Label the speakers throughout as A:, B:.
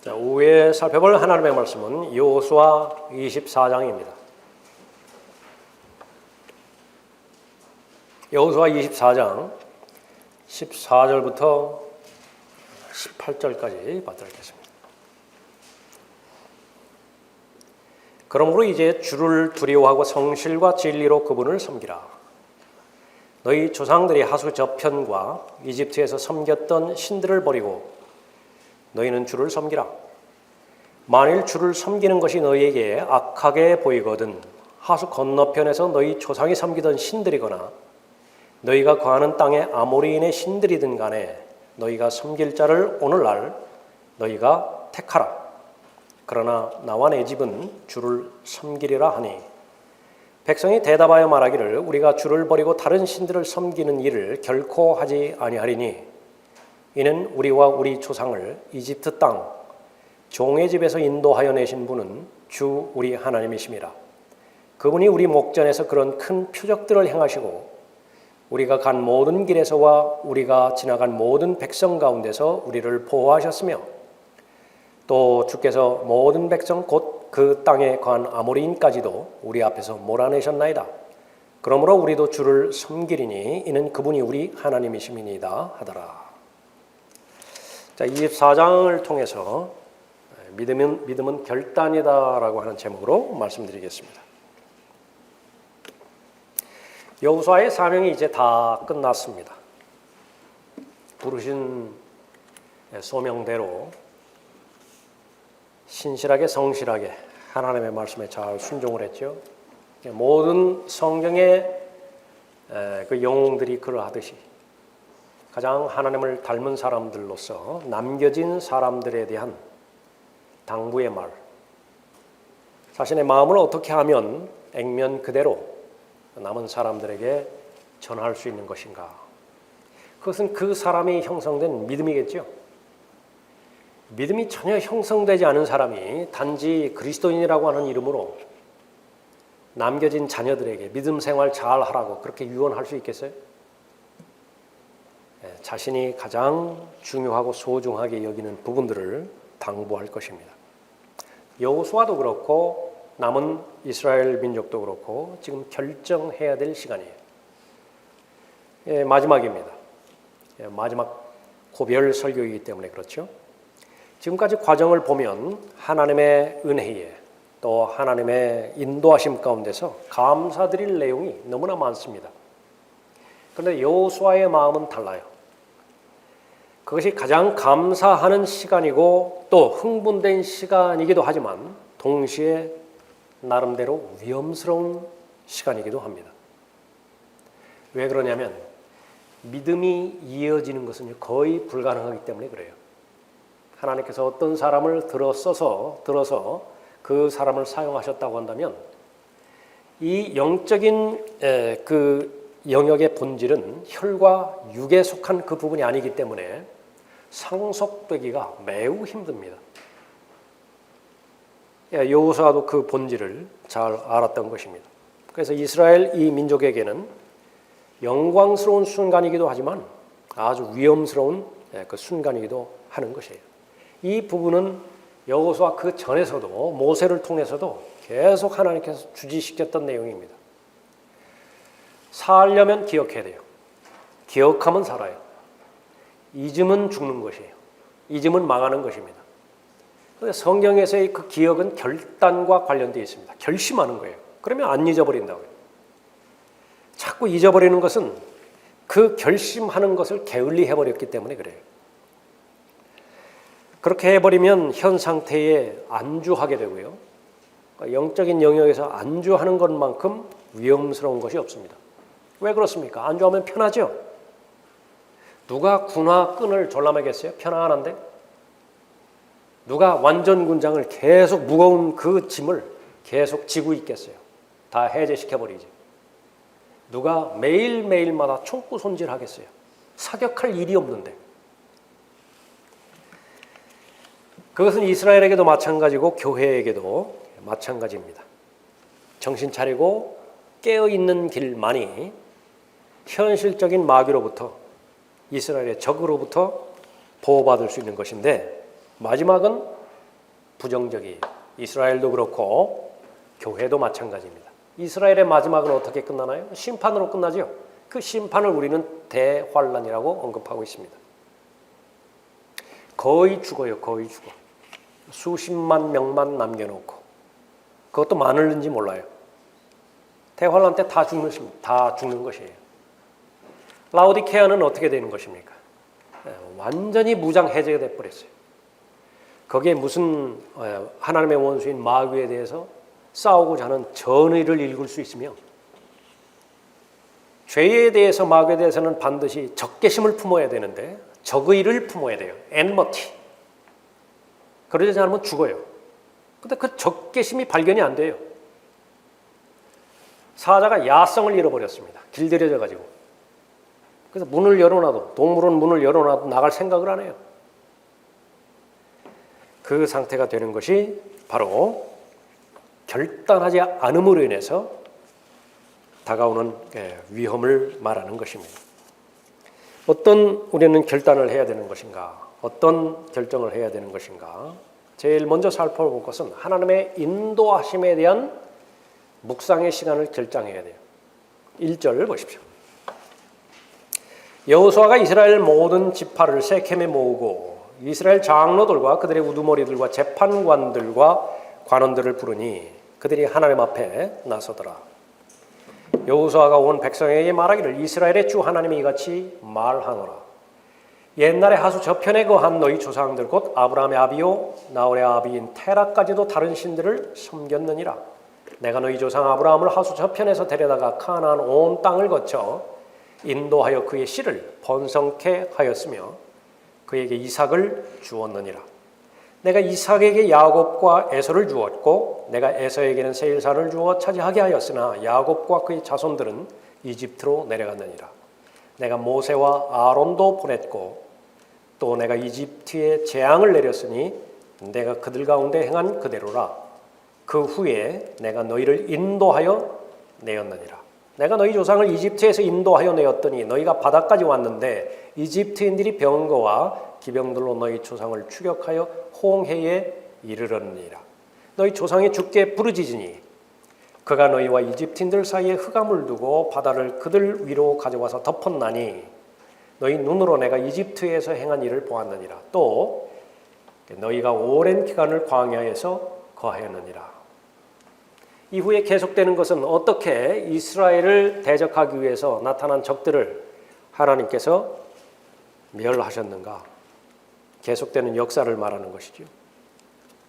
A: 자, 오후에 살펴볼 하나님의 말씀은 여호수아 24장입니다. 여호수아 24장 14절부터 18절까지 받도록 하겠습니다. 그러므로 이제 주를 두려워하고 성실과 진리로 그분을 섬기라. 너희 조상들이 하수 저편과 이집트에서 섬겼던 신들을 버리고 너희는 주를 섬기라. 만일 주를 섬기는 것이 너희에게 악하게 보이거든 하수 건너편에서 너희 조상이 섬기던 신들이거나 너희가 거하는 땅의 아모리인의 신들이든 간에 너희가 섬길 자를 오늘날 너희가 택하라. 그러나 나와 내 집은 주를 섬기리라 하니 백성이 대답하여 말하기를 우리가 주를 버리고 다른 신들을 섬기는 일을 결코 하지 아니하리니 이는 우리와 우리 조상을 이집트 땅 종의 집에서 인도하여 내신 분은 주 우리 하나님이심이라. 그분이 우리 목전에서 그런 큰 표적들을 행하시고 우리가 간 모든 길에서와 우리가 지나간 모든 백성 가운데서 우리를 보호하셨으며 또 주께서 모든 백성 곧 그 땅에 거한 아모리인까지도 우리 앞에서 몰아내셨나이다. 그러므로 우리도 주를 섬기리니 이는 그분이 우리 하나님이심이니이다 하더라. 자, 24장을 통해서 믿음은 결단이다라고 하는 제목으로 말씀드리겠습니다. 여호수아의 사명이 이제 다 끝났습니다. 부르신 소명대로 신실하게 성실하게 하나님의 말씀에 잘 순종을 했죠. 모든 성경의 그 영웅들이 그러하듯이 가장 하나님을 닮은 사람들로서 남겨진 사람들에 대한 당부의 말, 자신의 마음을 어떻게 하면 액면 그대로 남은 사람들에게 전할 수 있는 것인가. 그것은 그 사람이 형성된 믿음이겠죠. 믿음이 전혀 형성되지 않은 사람이 단지 그리스도인이라고 하는 이름으로 남겨진 자녀들에게 믿음 생활 잘 하라고 그렇게 유언할 수 있겠어요? 자신이 가장 중요하고 소중하게 여기는 부분들을 당부할 것입니다. 여호수아도 그렇고 남은 이스라엘 민족도 그렇고 지금 결정해야 될 시간이에요. 마지막입니다. 마지막 고별 설교이기 때문에 그렇죠. 지금까지 과정을 보면 하나님의 은혜에 또 하나님의 인도하심 가운데서 감사드릴 내용이 너무나 많습니다. 그런데 여호수아의 마음은 달라요. 그것이 가장 감사하는 시간이고 또 흥분된 시간이기도 하지만 동시에 나름대로 위험스러운 시간이기도 합니다. 왜 그러냐면 믿음이 이어지는 것은 거의 불가능하기 때문에 그래요. 하나님께서 어떤 사람을 들어서 그 사람을 사용하셨다고 한다면 이 영적인 그 영역의 본질은 혈과 육에 속한 그 부분이 아니기 때문에 상속되기가 매우 힘듭니다. 여호수아도 그 본질을 잘 알았던 것입니다. 그래서 이스라엘 이 민족에게는 영광스러운 순간이기도 하지만 아주 위험스러운 그 순간이기도 하는 것이에요. 이 부분은 여호수아 그 전에서도 모세를 통해서도 계속 하나님께서 주지시켰던 내용입니다. 살려면 기억해야 돼요. 기억하면 살아요. 잊으면 죽는 것이에요. 잊으면 망하는 것입니다. 그런데 성경에서의 그 기억은 결단과 관련되어 있습니다. 결심하는 거예요. 그러면 안 잊어버린다고요. 자꾸 잊어버리는 것은 그 결심하는 것을 게을리해버렸기 때문에 그래요. 그렇게 해버리면 현 상태에 안주하게 되고요. 영적인 영역에서 안주하는 것만큼 위험스러운 것이 없습니다. 왜 그렇습니까? 안주하면 편하죠? 누가 군화 끈을 졸라매겠어요? 편안한데? 누가 완전군장을 계속 무거운 그 짐을 계속 지고 있겠어요? 다 해제시켜버리죠. 누가 매일매일마다 총구 손질하겠어요? 사격할 일이 없는데. 그것은 이스라엘에게도 마찬가지고 교회에게도 마찬가지입니다. 정신 차리고 깨어있는 길만이 현실적인 마귀로부터 이스라엘의 적으로부터 보호받을 수 있는 것인데 마지막은 부정적이에요. 이스라엘도 그렇고 교회도 마찬가지입니다. 이스라엘의 마지막은 어떻게 끝나나요? 심판으로 끝나죠. 그 심판을 우리는 대환란이라고 언급하고 있습니다. 거의 죽어요. 거의 죽어. 수십만 명만 남겨놓고 그것도 많을는지 몰라요. 대환란 때 다 죽는 것이에요. 라오디케아는 어떻게 되는 것입니까? 완전히 무장 해제가 돼버렸어요. 거기에 무슨 하나님의 원수인 마귀에 대해서 싸우고자 하는 전의를 읽을 수 있으며 죄에 대해서 마귀에 대해서는 반드시 적개심을 품어야 되는데 적의를 품어야 돼요. 엔머티. 그러지 않으면 죽어요. 근데 그 적개심이 발견이 안 돼요. 사자가 야성을 잃어버렸습니다. 길들여져 가지고. 그래서 문을 열어놔도 동물원 문을 열어놔도 나갈 생각을 안 해요. 그 상태가 되는 것이 바로 결단하지 않음으로 인해서 다가오는 위험을 말하는 것입니다. 어떤 우리는 결단을 해야 되는 것인가? 어떤 결정을 해야 되는 것인가? 제일 먼저 살펴볼 것은 하나님의 인도하심에 대한 묵상의 시간을 결정해야 돼요. 1절을 보십시오. 여호수아가 이스라엘 모든 지파를 세켐에 모으고 이스라엘 장로들과 그들의 우두머리들과 재판관들과 관원들을 부르니 그들이 하나님 앞에 나서더라. 여호수아가 온 백성에게 말하기를 이스라엘의 주 하나님이 이같이 말하노라. 옛날에 하수 저편에 거한 너희 조상들 곧 아브라함의 아비요 나홀의 아비인 테라까지도 다른 신들을 섬겼느니라. 내가 너희 조상 아브라함을 하수 저편에서 데려다가 가나안 온 땅을 거쳐 인도하여 그의 씨를 번성케 하였으며 그에게 이삭을 주었느니라. 내가 이삭에게 야곱과 에서를 주었고 내가 에서에게는 세일산을 주어 차지하게 하였으나 야곱과 그의 자손들은 이집트로 내려갔느니라. 내가 모세와 아론도 보냈고 또 내가 이집트에 재앙을 내렸으니 내가 그들 가운데 행한 그대로라. 그 후에 내가 너희를 인도하여 내었느니라. 내가 너희 조상을 이집트에서 인도하여 내었더니 너희가 바다까지 왔는데 이집트인들이 병거와 기병들로 너희 조상을 추격하여 홍해에 이르렀느니라. 너희 조상이 주께 부르짖으니 그가 너희와 이집트인들 사이에 흑암을 두고 바다를 그들 위로 가져와서 덮었나니 너희 눈으로 내가 이집트에서 행한 일을 보았느니라. 또 너희가 오랜 기간을 광야에서 거하였느니라. 이후에 계속되는 것은 어떻게 이스라엘을 대적하기 위해서 나타난 적들을 하나님께서 멸하셨는가? 계속되는 역사를 말하는 것이죠.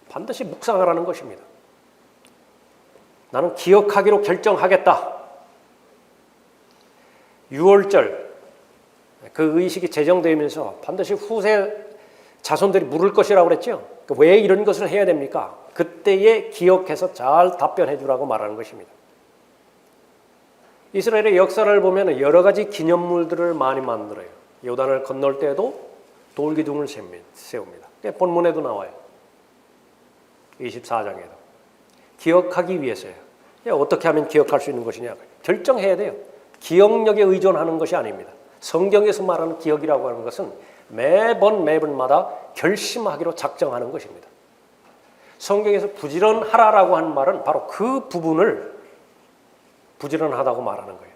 A: 반드시 묵상하라는 것입니다. 나는 기억하기로 결정하겠다. 6월절 그 의식이 제정되면서 반드시 후세 자손들이 물을 것이라고 그랬죠. 왜 이런 것을 해야 됩니까? 그때에 기억해서 잘 답변해 주라고 말하는 것입니다. 이스라엘의 역사를 보면 여러 가지 기념물들을 많이 만들어요. 요단을 건널 때에도 돌기둥을 세웁니다. 본문에도 나와요. 24장에도. 기억하기 위해서요. 어떻게 하면 기억할 수 있는 것이냐? 결정해야 돼요. 기억력에 의존하는 것이 아닙니다. 성경에서 말하는 기억이라고 하는 것은 매번마다 결심하기로 작정하는 것입니다. 성경에서 부지런하라라고 하는 말은 바로 그 부분을 부지런하다고 말하는 거예요.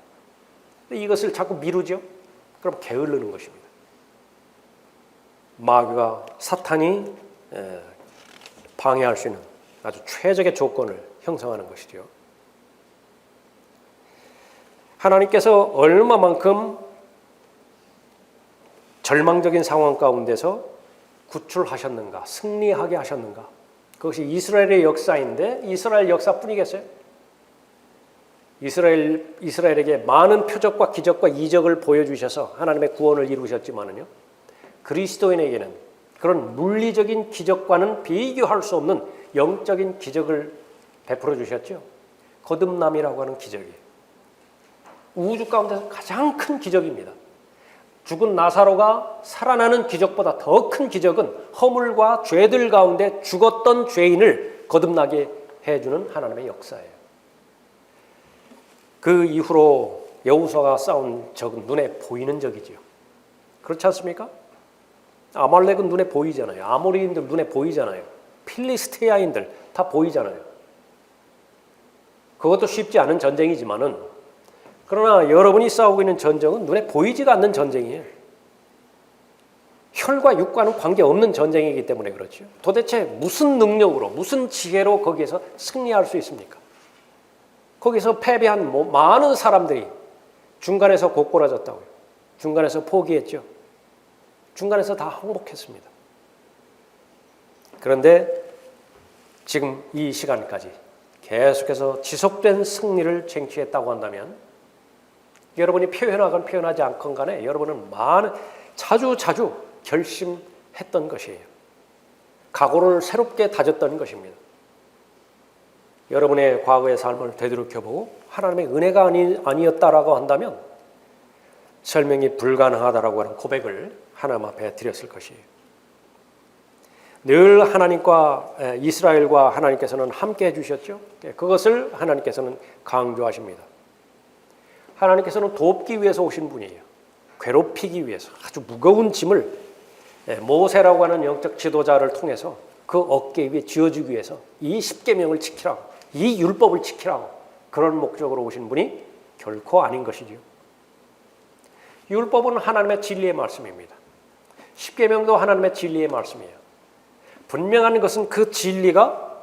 A: 근데 이것을 자꾸 미루죠? 그럼 게으르는 것입니다. 마귀가 사탄이 방해할 수 있는 아주 최적의 조건을 형성하는 것이죠. 하나님께서 얼마만큼 절망적인 상황 가운데서 구출하셨는가, 승리하게 하셨는가. 그것이 이스라엘의 역사인데 이스라엘 역사뿐이겠어요? 이스라엘에게 많은 표적과 기적과 이적을 보여주셔서 하나님의 구원을 이루셨지만은요, 그리스도인에게는 그런 물리적인 기적과는 비교할 수 없는 영적인 기적을 베풀어 주셨죠. 거듭남이라고 하는 기적이에요. 우주 가운데서 가장 큰 기적입니다. 죽은 나사로가 살아나는 기적보다 더 큰 기적은 허물과 죄들 가운데 죽었던 죄인을 거듭나게 해주는 하나님의 역사예요. 그 이후로 여호수아가 싸운 적은 눈에 보이는 적이죠. 그렇지 않습니까? 아말렉은 눈에 보이잖아요. 아모리인들 눈에 보이잖아요. 필리스티아인들 다 보이잖아요. 그것도 쉽지 않은 전쟁이지만은 그러나 여러분이 싸우고 있는 전쟁은 눈에 보이지가 않는 전쟁이에요. 혈과 육과는 관계없는 전쟁이기 때문에 그렇죠. 도대체 무슨 능력으로 무슨 지혜로 거기에서 승리할 수 있습니까? 거기서 패배한 많은 사람들이 중간에서 고꾸라졌다고요. 중간에서 포기했죠. 중간에서 다 항복했습니다. 그런데 지금 이 시간까지 계속해서 지속된 승리를 쟁취했다고 한다면 여러분이 표현하건 표현하지 않건 간에 여러분은 자주 결심했던 것이에요. 각오를 새롭게 다졌던 것입니다. 여러분의 과거의 삶을 되돌이켜보고 하나님의 은혜가 아니었다라고 한다면 설명이 불가능하다라고 하는 고백을 하나님 앞에 드렸을 것이에요. 늘 하나님과 이스라엘과 하나님께서는 함께 해주셨죠. 그것을 하나님께서는 강조하십니다. 하나님께서는 돕기 위해서 오신 분이에요. 괴롭히기 위해서 아주 무거운 짐을 모세라고 하는 영적 지도자를 통해서 그 어깨 위에 쥐어주기 위해서 이 십계명을 지키라고, 이 율법을 지키라고 그런 목적으로 오신 분이 결코 아닌 것이죠. 율법은 하나님의 진리의 말씀입니다. 십계명도 하나님의 진리의 말씀이에요. 분명한 것은 그 진리가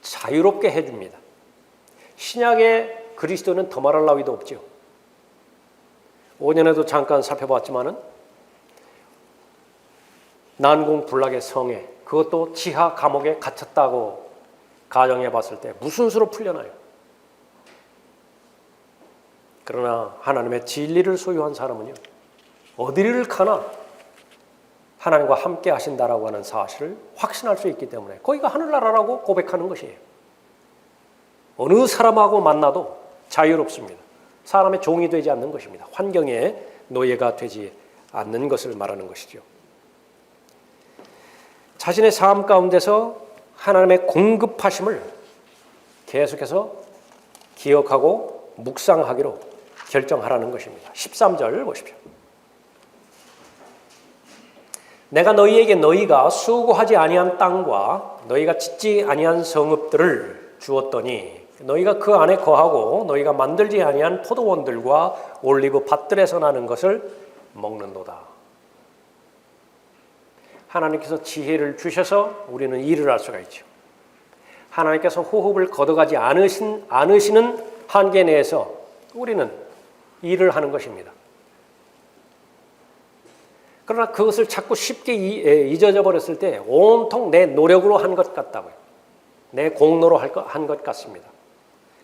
A: 자유롭게 해줍니다. 신약의 그리스도는 더 말할 나위도 없죠. 5년에도 잠깐 살펴봤지만은 난공불락의 성에 그것도 지하 감옥에 갇혔다고 가정해 봤을 때 무슨 수로 풀려나요? 그러나 하나님의 진리를 소유한 사람은요, 어디를 가나 하나님과 함께 하신다라고 하는 사실을 확신할 수 있기 때문에 거기가 하늘나라라고 고백하는 것이에요. 어느 사람하고 만나도 자유롭습니다. 사람의 종이 되지 않는 것입니다. 환경의 노예가 되지 않는 것을 말하는 것이죠. 자신의 삶 가운데서 하나님의 공급하심을 계속해서 기억하고 묵상하기로 결정하라는 것입니다. 13절 보십시오. 내가 너희에게 너희가 수고하지 아니한 땅과 너희가 짓지 아니한 성읍들을 주었더니 너희가 그 안에 거하고 너희가 만들지 아니한 포도원들과 올리브 밭들에서 나는 것을 먹는도다. 하나님께서 지혜를 주셔서 우리는 일을 할 수가 있죠. 하나님께서 호흡을 걷어가지 않으시는 한계 내에서 우리는 일을 하는 것입니다. 그러나 그것을 자꾸 쉽게 잊어져 버렸을 때 온통 내 노력으로 한 것 같다고요. 내 공로로 한 것 같습니다.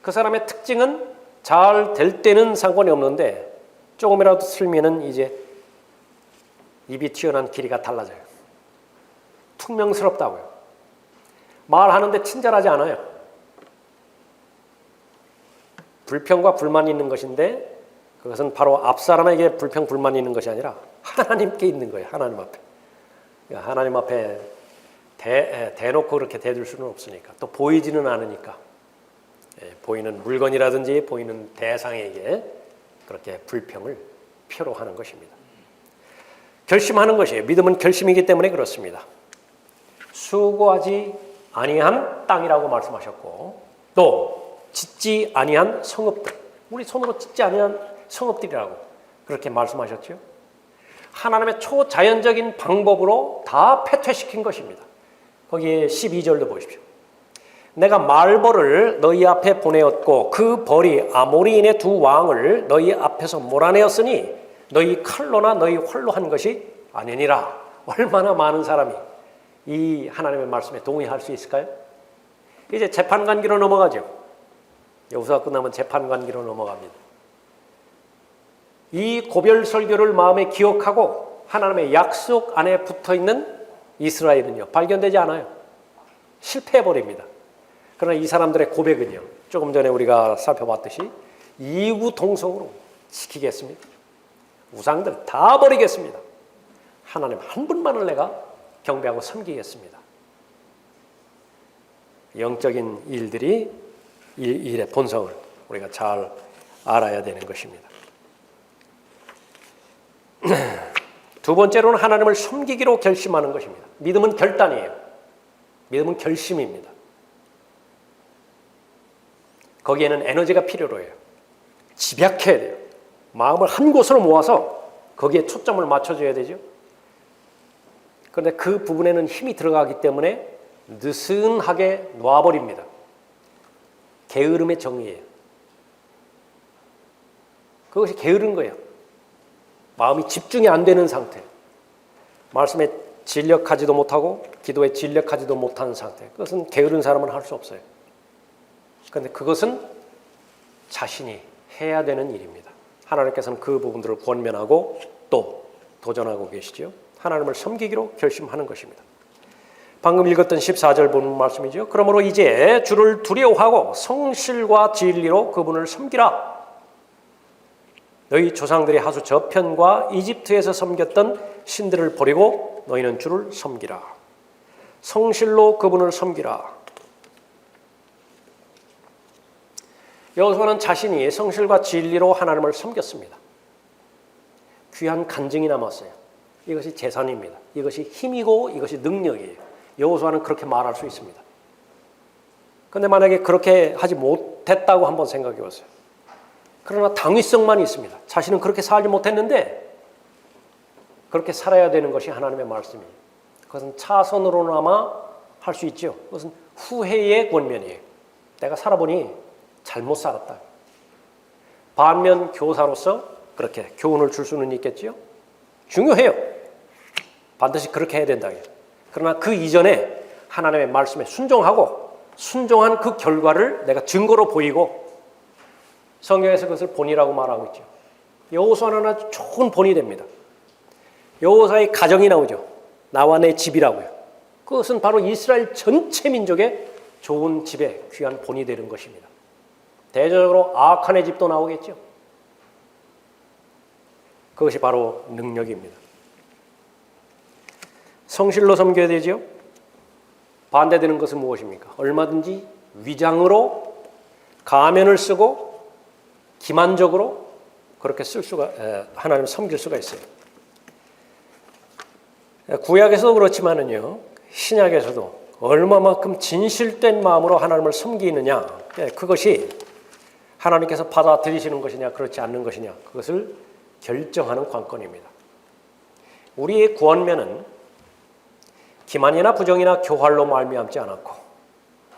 A: 그 사람의 특징은 잘 될 때는 상관이 없는데 조금이라도 틀면은 이제 입이 튀어나온 길이가 달라져요. 퉁명스럽다고요. 말하는데 친절하지 않아요. 불평과 불만이 있는 것인데 그것은 바로 앞사람에게 불평, 불만이 있는 것이 아니라 하나님께 있는 거예요. 하나님 앞에. 하나님 앞에 대놓고 그렇게 대들 수는 없으니까. 또 보이지는 않으니까. 보이는 물건이라든지 보이는 대상에게 그렇게 불평을 표로하는 것입니다. 결심하는 것이에요. 믿음은 결심이기 때문에 그렇습니다. 수고하지 아니한 땅이라고 말씀하셨고 또 짓지 아니한 성읍들, 우리 손으로 짓지 아니한 성읍들이라고 그렇게 말씀하셨죠. 하나님의 초자연적인 방법으로 다 패퇴시킨 것입니다. 거기에 12절도 보십시오. 내가 말벌을 너희 앞에 보내었고 그 벌이 아모리인의 두 왕을 너희 앞에서 몰아내었으니 너희 칼로나 너희 활로 한 것이 아니니라. 얼마나 많은 사람이 이 하나님의 말씀에 동의할 수 있을까요? 이제 재판관기로 넘어가죠. 여호수아 끝나면 재판관기로 넘어갑니다. 이 고별 설교를 마음에 기억하고 하나님의 약속 안에 붙어있는 이스라엘은요 발견되지 않아요. 실패해버립니다. 그러나 이 사람들의 고백은요 조금 전에 우리가 살펴봤듯이 이구동성으로 지키겠습니다. 우상들 다 버리겠습니다. 하나님 한 분만을 내가 경배하고 섬기겠습니다. 영적인 일들이 일의 본성을 우리가 잘 알아야 되는 것입니다. 두 번째로는 하나님을 섬기기로 결심하는 것입니다. 믿음은 결단이에요. 믿음은 결심입니다. 거기에는 에너지가 필요로 해요. 집약해야 돼요. 마음을 한 곳으로 모아서 거기에 초점을 맞춰줘야 되죠. 그런데 그 부분에는 힘이 들어가기 때문에 느슨하게 놔버립니다. 게으름의 정의예요. 그것이 게으른 거예요. 마음이 집중이 안 되는 상태. 말씀에 진력하지도 못하고 기도에 진력하지도 못하는 상태. 그것은 게으른 사람은 할 수 없어요. 그런데 그것은 자신이 해야 되는 일입니다. 하나님께서는 그 부분들을 권면하고 또 도전하고 계시죠. 하나님을 섬기기로 결심하는 것입니다. 방금 읽었던 14절 본 말씀이죠. 그러므로 이제 주를 두려워하고 성실과 진리로 그분을 섬기라. 너희 조상들의 하수 저편과 이집트에서 섬겼던 신들을 버리고 너희는 주를 섬기라. 성실로 그분을 섬기라. 여호수아는 자신이 성실과 진리로 하나님을 섬겼습니다. 귀한 간증이 남았어요. 이것이 재산입니다. 이것이 힘이고 이것이 능력이에요. 여호수아는 그렇게 말할 수 있습니다. 그런데 만약에 그렇게 하지 못했다고 한번 생각해 보세요. 그러나 당위성만 있습니다. 자신은 그렇게 살지 못했는데 그렇게 살아야 되는 것이 하나님의 말씀이에요. 그것은 차선으로나마 할 수 있죠. 그것은 후회의 권면이에요. 내가 살아보니 잘못 살았다. 반면 교사로서 그렇게 교훈을 줄 수는 있겠지요. 중요해요. 반드시 그렇게 해야 된다. 그러나 그 이전에 하나님의 말씀에 순종하고 순종한 그 결과를 내가 증거로 보이고 성경에서 그것을 본이라고 말하고 있죠. 여호수아는 아주 좋은 본이 됩니다. 여호수아의 가정이 나오죠. 나와 내 집이라고요. 그것은 바로 이스라엘 전체 민족의 좋은 집에 귀한 본이 되는 것입니다. 대조적으로 아칸의 집도 나오겠죠. 그것이 바로 능력입니다. 성실로 섬겨야 되죠. 반대되는 것은 무엇입니까? 얼마든지 위장으로 가면을 쓰고 기만적으로 그렇게 쓸 수가 하나님을 섬길 수가 있어요. 구약에서도 그렇지만은요, 신약에서도 얼마만큼 진실된 마음으로 하나님을 섬기느냐, 그것이 하나님께서 받아들이시는 것이냐 그렇지 않는 것이냐 그것을 결정하는 관건입니다. 우리의 구원면은 기만이나 부정이나 교활로 말미암지 않았고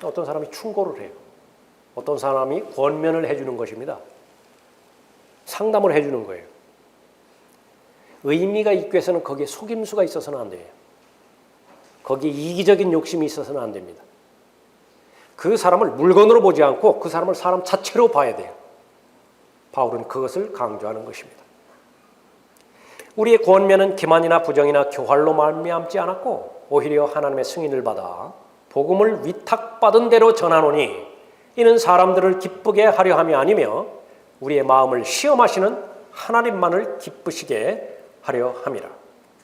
A: 어떤 사람이 충고를 해요. 어떤 사람이 권면을 해주는 것입니다. 상담을 해주는 거예요. 의미가 있기 위해서는 거기에 속임수가 있어서는 안 돼요. 거기에 이기적인 욕심이 있어서는 안 됩니다. 그 사람을 물건으로 보지 않고 그 사람을 사람 자체로 봐야 돼요. 바울은 그것을 강조하는 것입니다. 우리의 권면은 기만이나 부정이나 교활로 말미암지 않았고 오히려 하나님의 승인을 받아 복음을 위탁받은 대로 전하노니 이는 사람들을 기쁘게 하려 함이 아니며 우리의 마음을 시험하시는 하나님만을 기쁘시게 하려 함이라.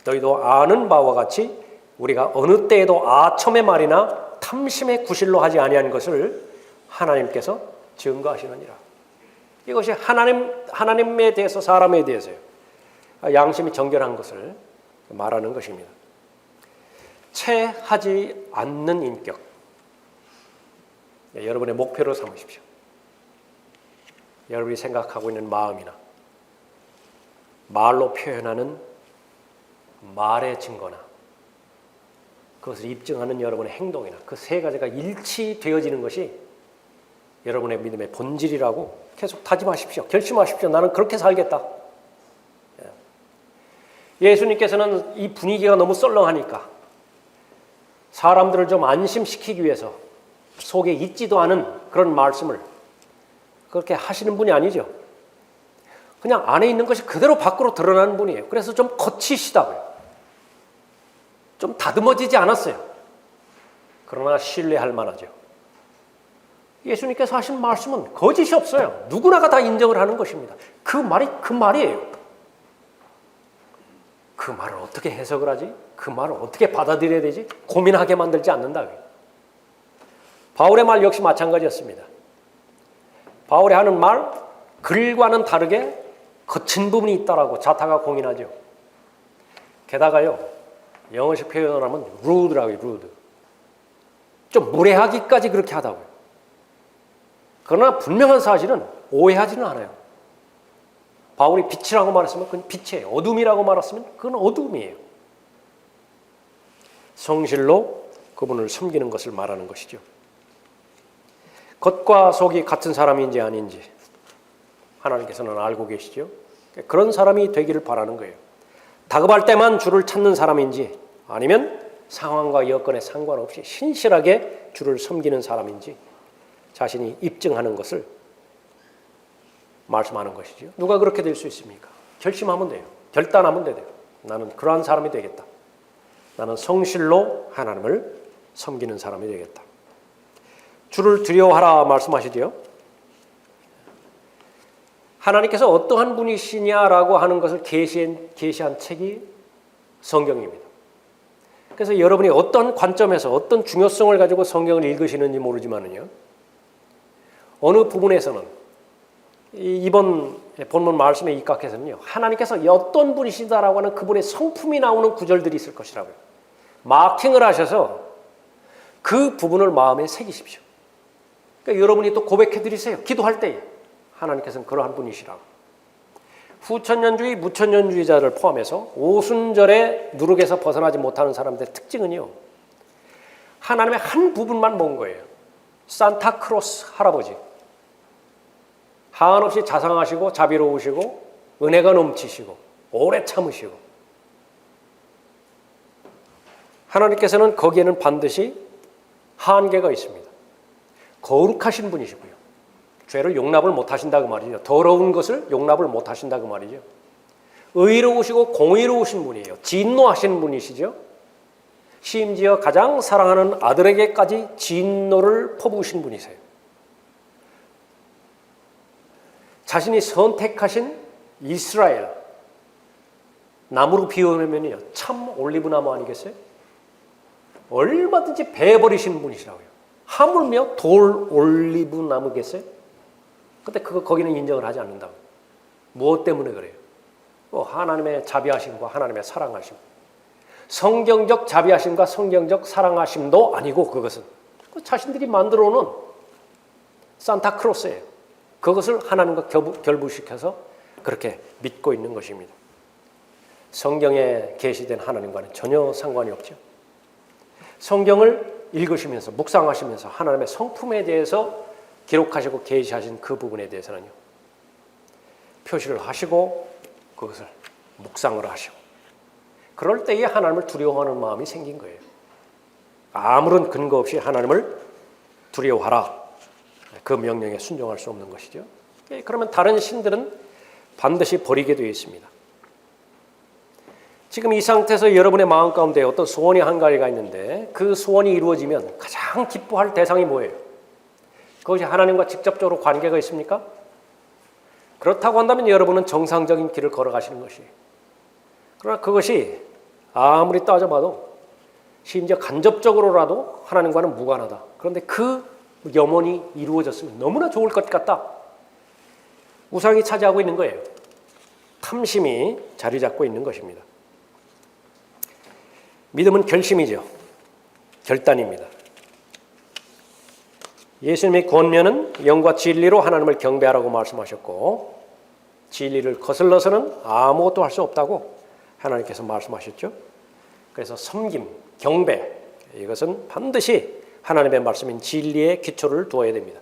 A: 너희도 아는 바와 같이 우리가 어느 때에도 아첨의 말이나 탐심의 구실로 하지 아니한 것을 하나님께서 증거하시느니라. 이것이 하나님에 대해서 사람에 대해서요. 양심이 정결한 것을 말하는 것입니다. 체하지 않는 인격. 여러분의 목표로 삼으십시오. 여러분이 생각하고 있는 마음이나 말로 표현하는 말의 증거나 그것을 입증하는 여러분의 행동이나 그 세 가지가 일치되어지는 것이 여러분의 믿음의 본질이라고 계속 다짐하십시오. 결심하십시오. 나는 그렇게 살겠다. 예수님께서는 이 분위기가 너무 썰렁하니까 사람들을 좀 안심시키기 위해서 속에 있지도 않은 그런 말씀을 그렇게 하시는 분이 아니죠. 그냥 안에 있는 것이 그대로 밖으로 드러나는 분이에요. 그래서 좀 거치시다고요. 좀 다듬어지지 않았어요. 그러나 신뢰할 만하죠. 예수님께서 하신 말씀은 거짓이 없어요. 누구나가 다 인정을 하는 것입니다. 그 말이 그 말이에요. 그 말을 어떻게 해석을 하지? 그 말을 어떻게 받아들여야 되지? 고민하게 만들지 않는다. 바울의 말 역시 마찬가지였습니다. 바울이 하는 말, 글과는 다르게 거친 부분이 있다라고 자타가 공인하죠. 게다가요, 영어식 표현을 하면 rude라고요, rude. 좀 무례하기까지 그렇게 하다고요. 그러나 분명한 사실은 오해하지는 않아요. 바울이 빛이라고 말했으면 그건 빛이에요. 어둠이라고 말했으면 그건 어둠이에요. 성실로 그분을 섬기는 것을 말하는 것이죠. 겉과 속이 같은 사람인지 아닌지 하나님께서는 알고 계시죠. 그런 사람이 되기를 바라는 거예요. 다급할 때만 주를 찾는 사람인지 아니면 상황과 여건에 상관없이 신실하게 주를 섬기는 사람인지 자신이 입증하는 것을 말씀하는 것이죠. 누가 그렇게 될 수 있습니까? 결심하면 돼요. 결단하면 돼요. 나는 그러한 사람이 되겠다. 나는 성실로 하나님을 섬기는 사람이 되겠다. 주를 두려워하라 말씀하시죠. 하나님께서 어떠한 분이시냐라고 하는 것을 계시한 책이 성경입니다. 그래서 여러분이 어떤 관점에서 어떤 중요성을 가지고 성경을 읽으시는지 모르지만요. 어느 부분에서는 이번 본문 말씀에 입각해서는요. 하나님께서 어떤 분이시다라고 하는 그분의 성품이 나오는 구절들이 있을 것이라고요. 마킹을 하셔서 그 부분을 마음에 새기십시오. 그러니까 여러분이 또 고백해 드리세요. 기도할 때에 하나님께서는 그러한 분이시라고. 후천년주의, 무천년주의자를 포함해서 오순절의 누룩에서 벗어나지 못하는 사람들의 특징은요. 하나님의 한 부분만 본 거예요. 산타크로스 할아버지. 한없이 자상하시고 자비로우시고 은혜가 넘치시고 오래 참으시고 하나님께서는 거기에는 반드시 한계가 있습니다. 거룩하신 분이시고요. 죄를 용납을 못하신다고 말이죠. 더러운 것을 용납을 못하신다고 말이죠. 의로우시고 공의로우신 분이에요. 진노하시는 분이시죠. 심지어 가장 사랑하는 아들에게까지 진노를 퍼부으신 분이세요. 자신이 선택하신 이스라엘 나무로 비유하면요 참 올리브 나무 아니겠어요? 얼마든지 베어버리시는 분이시라고요. 하물며 돌 올리브 나무겠어요? 근데 거기는 인정을 하지 않는다고. 무엇 때문에 그래요? 하나님의 자비하심과 하나님의 사랑하심. 성경적 자비하심과 성경적 사랑하심도 아니고 그것은 자신들이 만들어 놓은 산타크로스예요. 그것을 하나님과 결부시켜서 그렇게 믿고 있는 것입니다. 성경에 계시된 하나님과는 전혀 상관이 없죠. 성경을 읽으시면서 묵상하시면서 하나님의 성품에 대해서 기록하시고 계시하신 그 부분에 대해서는요. 표시를 하시고 그것을 묵상을 하시고 그럴 때에 하나님을 두려워하는 마음이 생긴 거예요. 아무런 근거 없이 하나님을 두려워하라. 그 명령에 순종할 수 없는 것이죠. 그러면 다른 신들은 반드시 버리게 되어 있습니다. 지금 이 상태에서 여러분의 마음 가운데 어떤 소원이 한 가지가 있는데 그 소원이 이루어지면 가장 기뻐할 대상이 뭐예요? 그것이 하나님과 직접적으로 관계가 있습니까? 그렇다고 한다면 여러분은 정상적인 길을 걸어가시는 것이에요. 그러나 그것이 아무리 따져봐도 심지어 간접적으로라도 하나님과는 무관하다. 그런데 그 염원이 이루어졌으면 너무나 좋을 것 같다. 우상이 차지하고 있는 거예요. 탐심이 자리 잡고 있는 것입니다. 믿음은 결심이죠. 결단입니다. 예수님의 권면은 영과 진리로 하나님을 경배하라고 말씀하셨고 진리를 거슬러서는 아무것도 할 수 없다고 하나님께서 말씀하셨죠. 그래서 섬김, 경배 이것은 반드시 하나님의 말씀인 진리의 기초를 두어야 됩니다.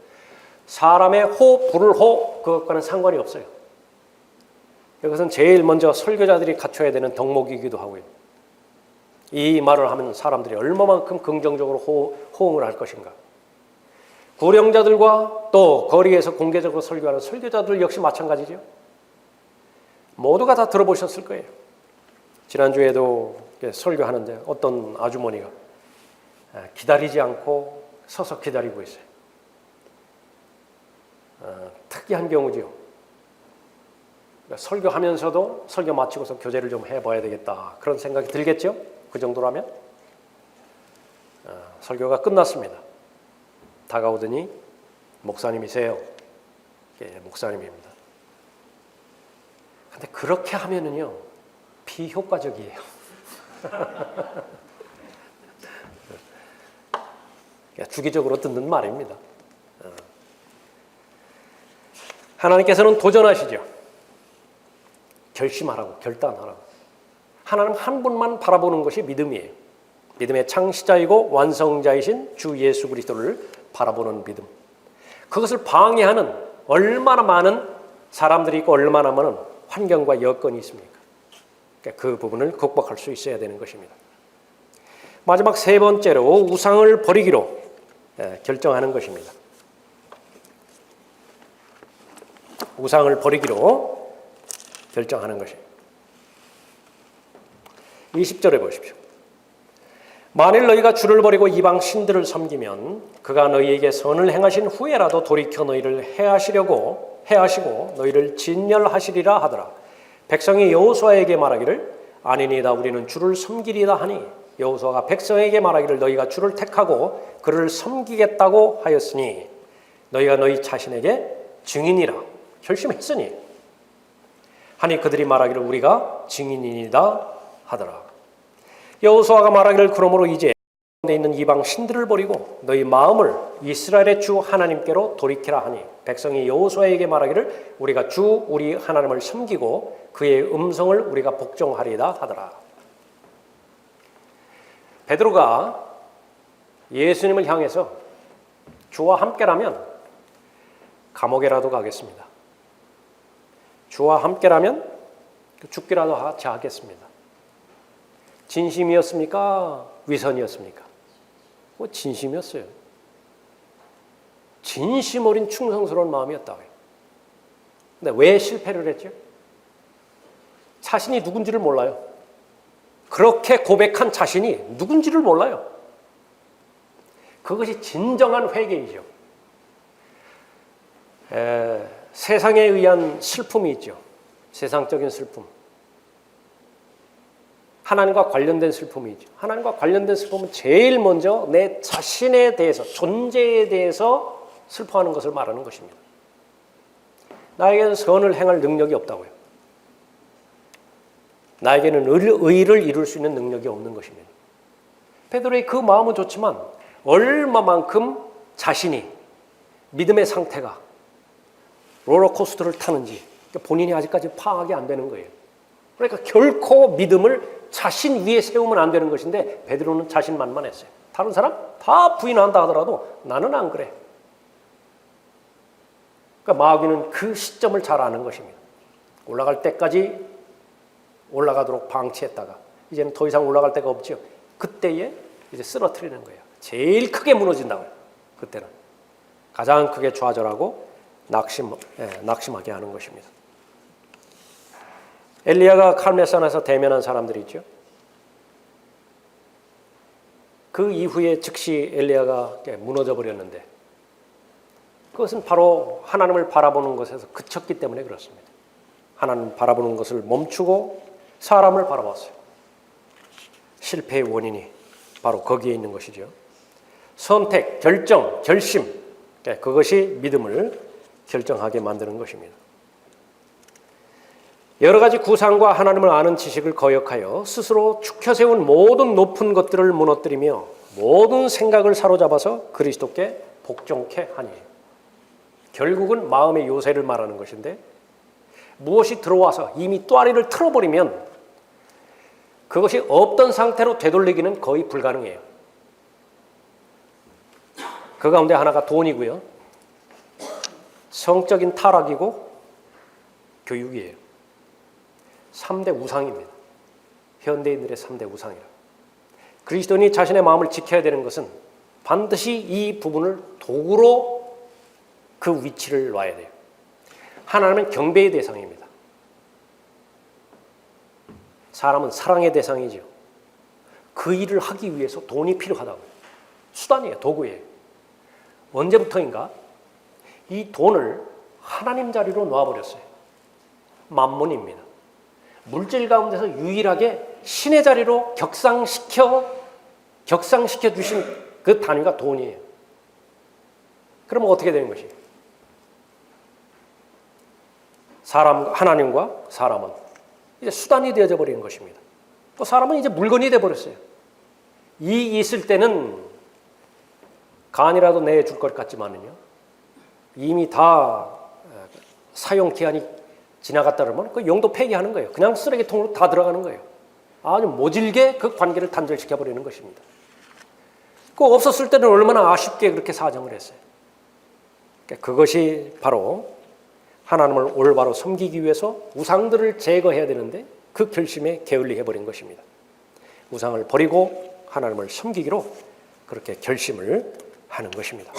A: 사람의 호, 불호 그것과는 상관이 없어요. 이것은 제일 먼저 설교자들이 갖춰야 되는 덕목이기도 하고요. 이 말을 하면 사람들이 얼마만큼 긍정적으로 호응을 할 것인가. 구령자들과 또 거리에서 공개적으로 설교하는 설교자들 역시 마찬가지죠. 모두가 다 들어보셨을 거예요. 지난주에도 설교하는데 어떤 아주머니가 기다리지 않고 서서 기다리고 있어요. 특이한 경우죠. 설교하면서도 설교 마치고서 교제를 좀 해봐야 되겠다. 그런 생각이 들겠죠? 그 정도라면? 설교가 끝났습니다. 다가오더니 목사님이세요. 예, 목사님입니다. 근데 그렇게 하면은요, 비효과적이에요. 주기적으로 듣는 말입니다. 하나님께서는 도전하시죠. 결심하라고, 결단하라고. 하나님 한 분만 바라보는 것이 믿음이에요. 믿음의 창시자이고 완성자이신 주 예수 그리스도를 바라보는 믿음. 그것을 방해하는 얼마나 많은 사람들이 있고 얼마나 많은 환경과 여건이 있습니까? 그러니까 그 부분을 극복할 수 있어야 되는 것입니다. 마지막 세 번째로 우상을 버리기로 결정하는 것입니다. 우상을 버리기로 결정하는 것입니다. 20절에 보십시오. 만일 너희가 주를 버리고 이방 신들을 섬기면 그가 너희에게 선을 행하신 후에라도 돌이켜 너희를 해하시고 너희를 진멸하시리라 하더라. 백성이 여호수아에게 말하기를 아니니다 우리는 주를 섬기리다 하니 여호수아가 백성에게 말하기를 너희가 주를 택하고 그를 섬기겠다고 하였으니 너희가 너희 자신에게 증인이라 결심했으니 하니 그들이 말하기를 우리가 증인이다 하더라. 여호수아가 말하기를 그러므로 이제 가운데 있는 이방 신들을 버리고 너희 마음을 이스라엘의 주 하나님께로 돌이키라 하니 백성이 여호수아에게 말하기를 우리가 주 우리 하나님을 섬기고 그의 음성을 우리가 복종하리이다 하더라. 베드로가 예수님을 향해서 주와 함께라면 감옥에라도 가겠습니다. 주와 함께라면 죽기라도 하겠습니다. 진심이었습니까? 위선이었습니까? 진심이었어요. 진심 어린 충성스러운 마음이었다고요. 근데 왜 실패를 했죠? 자신이 누군지를 몰라요. 그렇게 고백한 자신이 누군지를 몰라요. 그것이 진정한 회개이죠. 세상에 의한 슬픔이 있죠. 세상적인 슬픔. 하나님과 관련된 슬픔이 있죠. 하나님과 관련된 슬픔은 제일 먼저 내 자신에 대해서, 존재에 대해서 슬퍼하는 것을 말하는 것입니다. 나에게는 선을 행할 능력이 없다고요. 나에게는 의를 이룰 수 있는 능력이 없는 것입니다. 베드로의 그 마음은 좋지만 얼마만큼 자신이 믿음의 상태가 롤러코스터를 타는지 본인이 아직까지 파악이 안 되는 거예요. 그러니까 결코 믿음을 자신 위에 세우면 안 되는 것인데 베드로는 자신만만했어요. 다른 사람 다 부인한다 하더라도 나는 안 그래. 그러니까 마귀는 그 시점을 잘 아는 것입니다. 올라갈 때까지 올라가도록 방치했다가 이제는 더 이상 올라갈 데가 없죠. 그때에 이제 쓰러뜨리는 거예요. 제일 크게 무너진다고요. 그때는 가장 크게 좌절하고 낙심하게 하는 것입니다. 엘리야가 칼멜산에서 대면한 사람들이 있죠. 그 이후에 즉시 엘리야가 무너져 버렸는데 그것은 바로 하나님을 바라보는 것에서 그쳤기 때문에 그렇습니다. 하나님을 바라보는 것을 멈추고 사람을 바라봤어요. 실패의 원인이 바로 거기에 있는 것이죠. 선택, 결정, 결심, 그것이 믿음을 결정하게 만드는 것입니다. 여러 가지 구상과 하나님을 아는 지식을 거역하여 스스로 축혀세운 모든 높은 것들을 무너뜨리며 모든 생각을 사로잡아서 그리스도께 복종케 하니 결국은 마음의 요새를 말하는 것인데 무엇이 들어와서 이미 또아리를 틀어버리면 그것이 없던 상태로 되돌리기는 거의 불가능해요. 그 가운데 하나가 돈이고요. 성적인 타락이고 교육이에요. 3대 우상입니다. 현대인들의 3대 우상이라. 그리스도인이 자신의 마음을 지켜야 되는 것은 반드시 이 부분을 도구로 그 위치를 놔야 돼요. 하나님은 경배의 대상입니다. 사람은 사랑의 대상이죠. 그 일을 하기 위해서 돈이 필요하다고요. 수단이에요. 도구예요. 언제부터인가 이 돈을 하나님 자리로 놓아버렸어요. 만몬입니다. 물질 가운데서 유일하게 신의 자리로 격상시켜 주신 그 단위가 돈이에요. 그러면 어떻게 되는 것이에요? 하나님과 사람은 이제 수단이 되어져 버리는 것입니다. 또 사람은 이제 물건이 되어 버렸어요. 이 있을 때는 간이라도 내줄 것 같지만은요, 이미 다 사용 기한이 지나갔다 그러면 그 용도 폐기하는 거예요. 그냥 쓰레기통으로 다 들어가는 거예요. 아주 모질게 그 관계를 단절시켜 버리는 것입니다. 그 없었을 때는 얼마나 아쉽게 그렇게 사정을 했어요. 그것이 바로 하나님을 올바로 섬기기 위해서 우상들을 제거해야 되는데 그 결심에 게을리해 버린 것입니다. 우상을 버리고 하나님을 섬기기로 그렇게 결심을 하는 것입니다.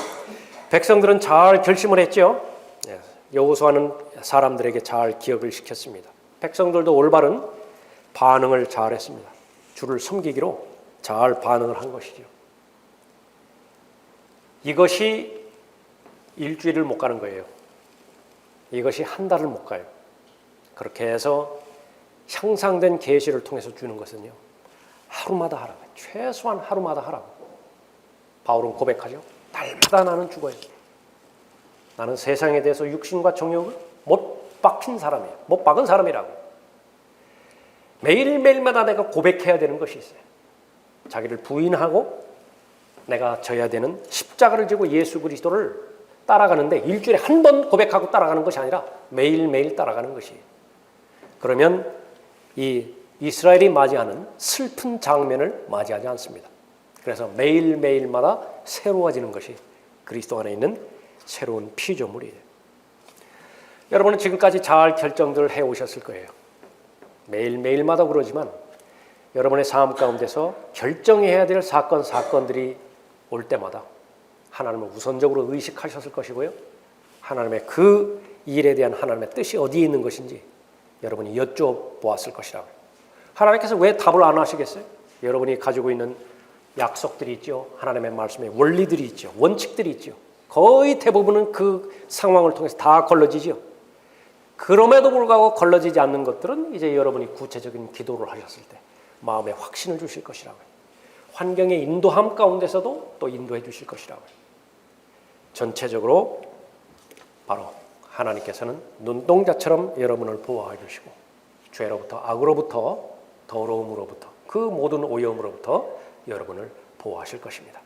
A: 백성들은 잘 결심을 했죠. 여호수아는 사람들에게 잘 기억을 시켰습니다. 백성들도 올바른 반응을 잘 했습니다. 주를 섬기기로 잘 반응을 한 것이죠. 이것이 일주일을 못 가는 거예요. 이것이 한 달을 못 가요. 그렇게 해서 향상된 계시를 통해서 주는 것은요, 하루마다 하라고, 최소한 하루마다 하라고. 바울은 고백하죠. 날마다 나는 죽어요. 나는 세상에 대해서 육신과 정욕을 못 박힌 사람이에요. 못 박은 사람이라고. 매일매일마다 내가 고백해야 되는 것이 있어요. 자기를 부인하고 내가 져야 되는 십자가를 지고 예수 그리스도를 따라가는데 일주일에 한 번 고백하고 따라가는 것이 아니라 매일매일 따라가는 것이에요. 그러면 이 이스라엘이 맞이하는 슬픈 장면을 맞이하지 않습니다. 그래서 매일매일마다 새로워지는 것이 그리스도 안에 있는 새로운 피조물이에요. 여러분은 지금까지 잘 결정들을 해오셨을 거예요. 매일매일마다 그러지만 여러분의 삶 가운데서 결정해야 될 사건들이 올 때마다 하나님을 우선적으로 의식하셨을 것이고요. 하나님의 그 일에 대한 하나님의 뜻이 어디에 있는 것인지 여러분이 여쭤보았을 것이라고요. 하나님께서 왜 답을 안 하시겠어요? 여러분이 가지고 있는 약속들이 있죠. 하나님의 말씀의 원리들이 있죠. 원칙들이 있죠. 거의 대부분은 그 상황을 통해서 다 걸러지죠. 그럼에도 불구하고 걸러지지 않는 것들은 이제 여러분이 구체적인 기도를 하셨을 때 마음에 확신을 주실 것이라고요. 환경의 인도함 가운데서도 또 인도해 주실 것이라고요. 전체적으로 바로 하나님께서는 눈동자처럼 여러분을 보호해 주시고 죄로부터, 악으로부터, 더러움으로부터, 그 모든 오염으로부터 여러분을 보호하실 것입니다.